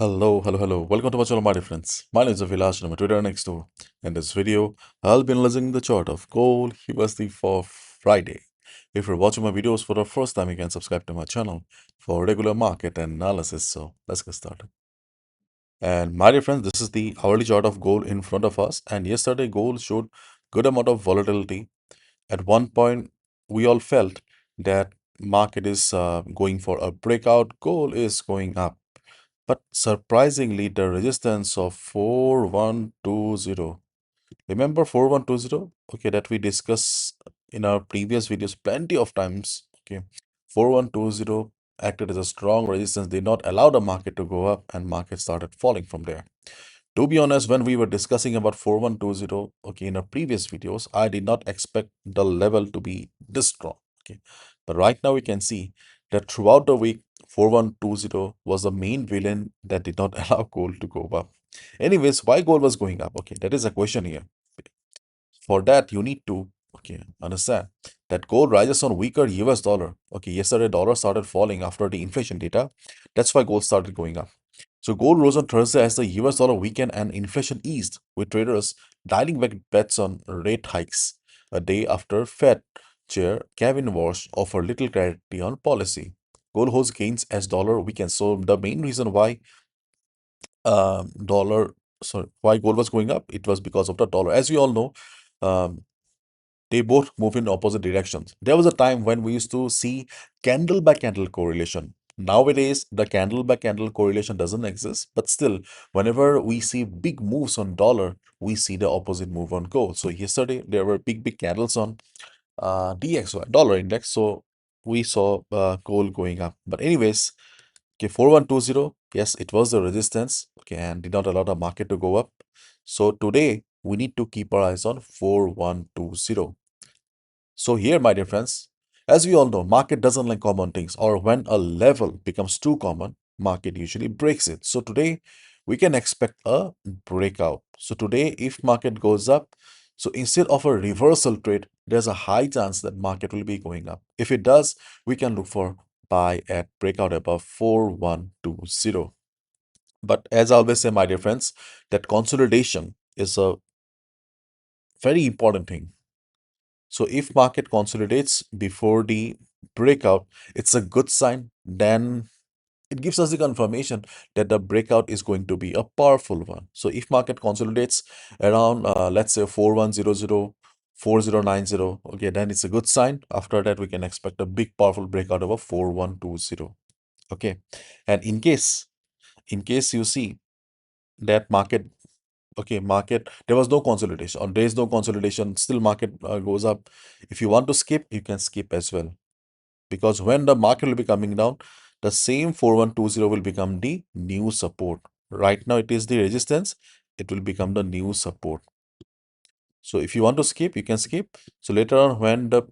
Hello. Welcome to my channel, my dear friends. My name is ABHILASH and I'm a Twitter next door. In this video, I'll be analyzing the chart of gold USD for Friday. If you're watching my videos for the first time, you can subscribe to my channel for regular market analysis. So let's get started. And my dear friends, this is the hourly chart of gold in front of us. And yesterday, gold showed good amount of volatility. At one point, we all felt that market is going for a breakout. Gold is going up. But surprisingly, the resistance of 4120. Remember 4120? Okay, that we discussed in our previous videos plenty of times. Okay, 4120 acted as a strong resistance, did not allow the market to go up, and market started falling from there. To be honest, when we were discussing about 4120, okay, in our previous videos, I did not expect the level to be this strong. Okay, but right now we can see that throughout the week, 4120 was the main villain that did not allow gold to go up. Anyways, why gold was going up? Okay, that is a question here. For that, you need to understand that gold rises on weaker US dollar. Okay, yesterday dollar started falling after the inflation data. That's why gold started going up. So gold rose on Thursday as the US dollar weakened and inflation eased, with traders dialing back bets on rate hikes a day after Fed Chair Kevin Walsh offered little clarity on policy. Gold holds gains as dollar weakens. So the main reason why dollar sorry why gold was going up, it was because of the dollar. As we all know, um, they both move in opposite directions. There was a time when we used to see candle by candle correlation. Nowadays, the candle by candle correlation doesn't exist, but still, whenever we see big moves on dollar, we see the opposite move on gold. So yesterday there were big candles on DXY dollar index, so we saw gold going up. But anyways, okay, 4120, yes, it was the resistance, okay, and did not allow the market to go up. So today we need to keep our eyes on 4120. So here, my dear friends, as we all know, market doesn't like common things, or when a level becomes too common, market usually breaks it. So today we can expect a breakout. So today, if market goes up, so instead of a reversal trade, there's a high chance that market will be going up. If it does, we can look for buy at breakout above 4120. But as I always say, my dear friends, that consolidation is a very important thing. So if market consolidates before the breakout, it's a good sign. Then it gives us the confirmation that the breakout is going to be a powerful one. So if market consolidates around, let's say 4100, 4090, okay, then it's a good sign. After that, we can expect a big powerful breakout over 4120. Okay, and in case you see that market, okay, market, there was no consolidation, or there is no consolidation, still market goes up. If you want to skip, you can skip as well. Because when the market will be coming down, the same 4120 will become the new support. Right now, it is the resistance. It will become the new support. So if you want to skip, you can skip. So later on, when the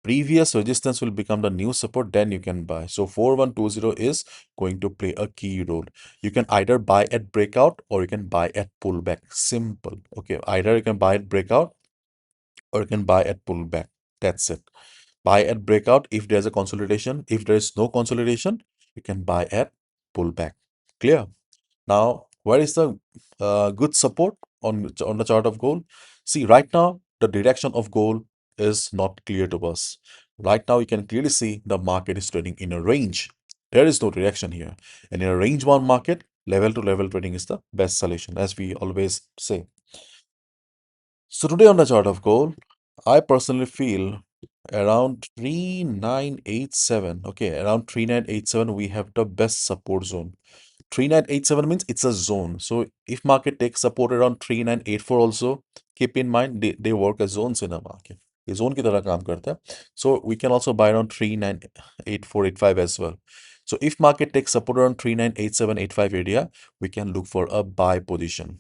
previous resistance will become the new support, then you can buy. So 4120 is going to play a key role. You can either buy at breakout or you can buy at pullback. Simple. Okay, either you can buy at breakout or you can buy at pullback. That's it. Buy at breakout if there's a consolidation. If there is no consolidation, you can buy at pullback. Clear? Now, where is the good support on the chart of gold? See, right now, the direction of gold is not clear to us. Right now, you can clearly see the market is trading in a range. There is no direction here. And in a range bound market, level to level trading is the best solution, as we always say. So today on the chart of gold, I personally feel around 3987. Okay, around 3987, we have the best support zone. 3987 means it's a zone. So if market takes support around 3984 also, keep in mind they work as zones in a market. ये zone की तरह काम करता है. So we can also buy around 398485 as well. So if market takes support around 398785 area, we can look for a buy position.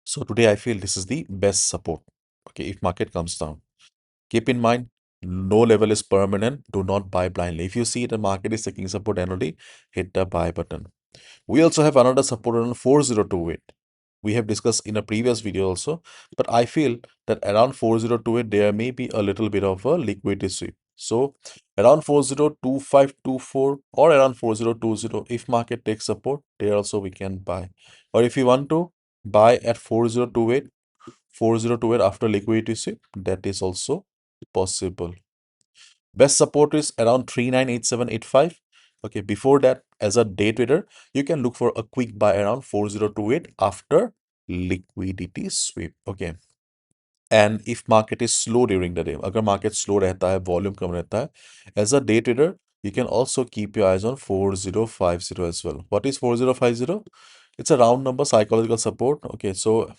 So today I feel this is the best support. Okay, if market comes down. Keep in mind, no level is permanent. Do not buy blindly. If you see the market is taking support annually, hit the buy button. We also have another support on 4028. We have discussed in a previous video also, but I feel that around 4028 there may be a little bit of a liquidity sweep. So around 402524 or around 4020, if market takes support, there also we can buy. Or if you want to buy at 4028 after liquidity sweep, that is also possible. Best support is around 398785. Okay, before that, as a day trader, you can look for a quick buy around 4028 after liquidity sweep. Okay. And if market is slow during the day, अगर market slow रहता है, volume कम रहता है, as a day trader, you can also keep your eyes on 4050 as well. What is 4050? It's a round number psychological support. Okay, so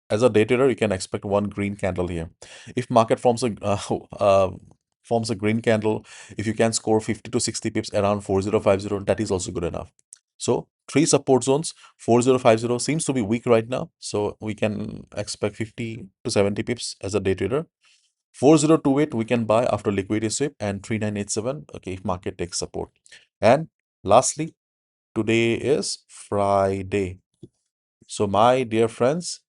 as a day trader, you can expect one green candle here. If market forms a green candle, if you can score 50 to 60 pips around 4050, that is also good enough. So three support zones. 4050 seems to be weak right now, so we can expect 50 to 70 pips as a day trader. 4028 we can buy after liquidity sweep, and 3987, okay, if market takes support. And lastly, today is Friday. So my dear friends,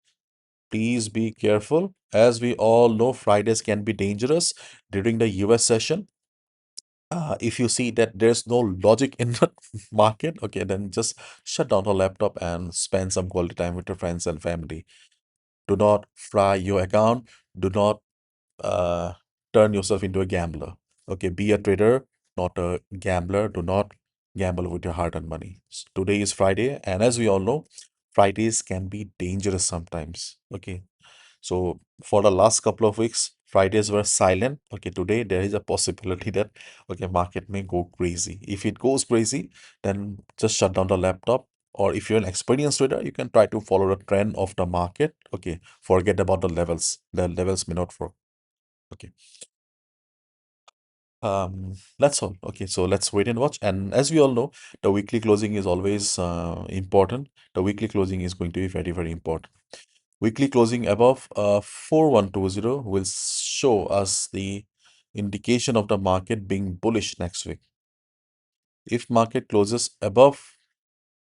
please be careful. As we all know, Fridays can be dangerous during the US session. If you see that there's no logic in the market, okay, then just shut down the laptop and spend some quality time with your friends and family. Do not fry your account. Do not uh, turn yourself into a gambler. Okay, be a trader, not a gambler. Do not gamble with your hard-earned money. Today is Friday, and as we all know, Fridays can be dangerous sometimes. Okay, so for the last couple of weeks, Fridays were silent. Okay, today there is a possibility that okay, market may go crazy. If it goes crazy, then just shut down the laptop. Or if you're an experienced trader, you can try to follow the trend of the market. Okay, forget about the levels. The levels may not work. Okay. That's all. Okay, so let's wait and watch. And as we all know, the weekly closing is always important. The weekly closing is going to be very, very important. Weekly closing above 4120 will show us the indication of the market being bullish next week. If market closes above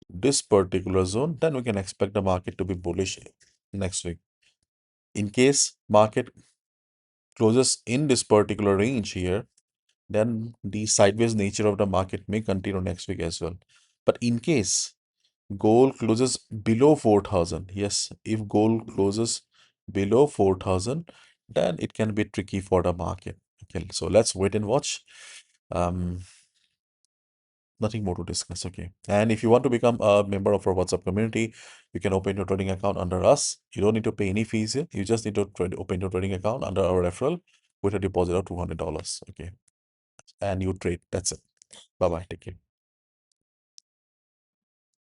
this particular zone, then we can expect the market to be bullish next week. In case market closes in this particular range here, then the sideways nature of the market may continue next week as well. But in case gold closes below 4,000, yes, if gold closes below 4,000, then it can be tricky for the market. Okay, so let's wait and watch. Um, Nothing more to discuss. Okay, and if you want to become a member of our WhatsApp community, you can open your trading account under us. You don't need to pay any fees here. You just need to open your trading account under our referral with a deposit of $200. Okay, and you trade. That's it. Bye bye. Take care.